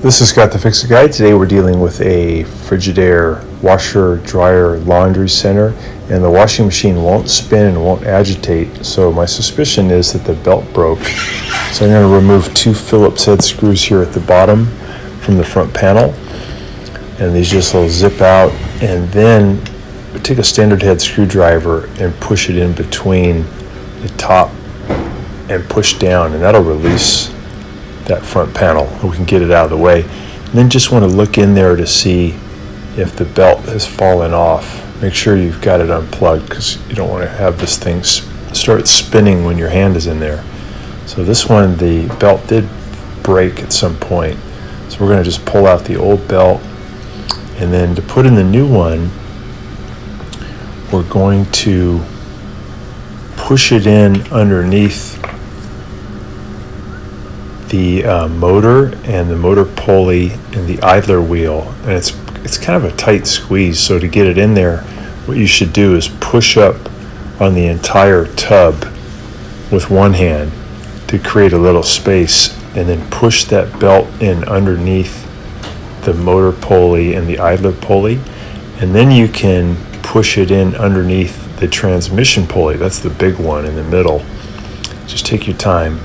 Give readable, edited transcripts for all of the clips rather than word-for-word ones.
This is Scott the Fix It Guy. Today we're dealing with a Frigidaire washer, dryer, laundry center, and the washing machine won't spin and won't agitate. So my suspicion is that the belt broke. So I'm going to remove two Phillips head screws here at the bottom from the front panel, and these just will zip out, and then take a standard head screwdriver and push it in between the top and push down, and that'll release that front panel. We can get it out of the way, and then just want to look in there to see if the belt has fallen off. Make sure you've got it unplugged, because you don't want to have this thing start spinning when your hand is in there. So this one, the belt did break at some point, so we're going to just pull out the old belt, and then to put in the new one, we're going to push it in underneath the motor and the motor pulley and the idler wheel, and it's kind of a tight squeeze. So to get it in there, what you should do is push up on the entire tub with one hand to create a little space, and then push that belt in underneath the motor pulley and the idler pulley, and then you can push it in underneath the transmission pulley. That's the big one in the middle. Just take your time.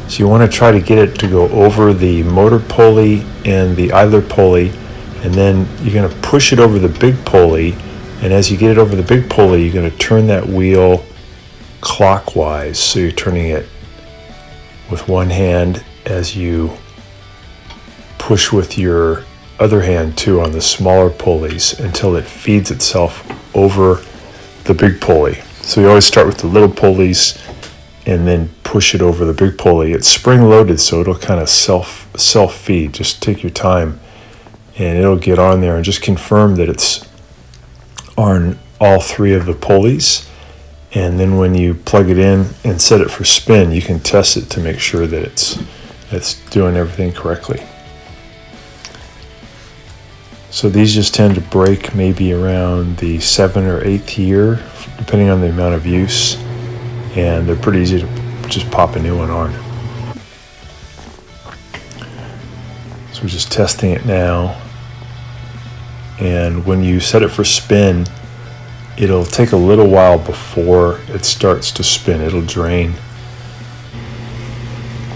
So you want to try to get it to go over the motor pulley and the idler pulley, and then you're going to push it over the big pulley, and as you get it over the big pulley, you're going to turn that wheel clockwise. So you're turning it with one hand as you push with your other hand too on the smaller pulleys until it feeds itself over the big pulley. So you always start with the little pulleys and then push it over the big pulley. It's spring loaded, so it'll kind of self feed. Just take your time and it'll get on there, and just confirm that it's on all three of the pulleys. And then when you plug it in and set it for spin, you can test it to make sure that it's doing everything correctly. So these just tend to break maybe around the 7th or 8th year, depending on the amount of use, and they're pretty easy to just pop a new one on. So we're just testing it now, and when you set it for spin, it'll take a little while before it starts to spin. It'll drain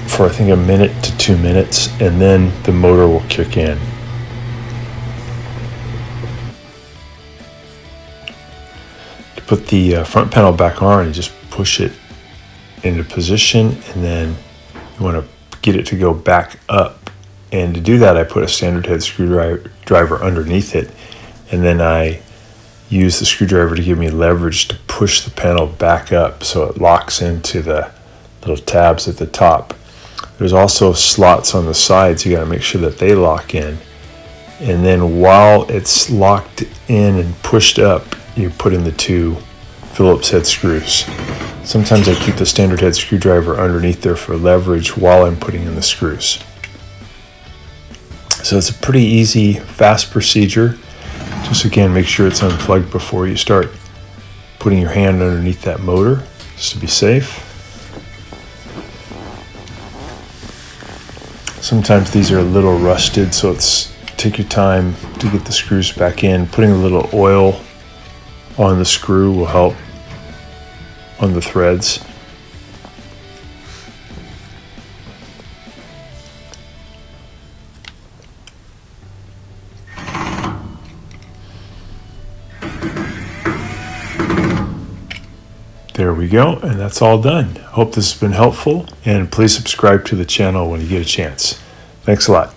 for I think 1 minute to 2 minutes, and then the motor will kick in. To put the front panel back on, you just push it into position, and then you want to get it to go back up. And to do that, I put a standard head screwdriver underneath it, and then I use the screwdriver to give me leverage to push the panel back up so it locks into the little tabs at the top. There's also slots on the sides. You got to make sure that they lock in, and then while it's locked in and pushed up, you put in the two Phillips head screws. Sometimes I keep the standard head screwdriver underneath there for leverage while I'm putting in the screws. So it's a pretty easy, fast procedure. Just again, make sure it's unplugged before you start putting your hand underneath that motor, just to be safe. Sometimes these are a little rusted, so take your time to get the screws back in. Putting a little oil on the screw will help on the threads. There we go, and that's all done. Hope this has been helpful, and please subscribe to the channel when you get a chance. Thanks a lot.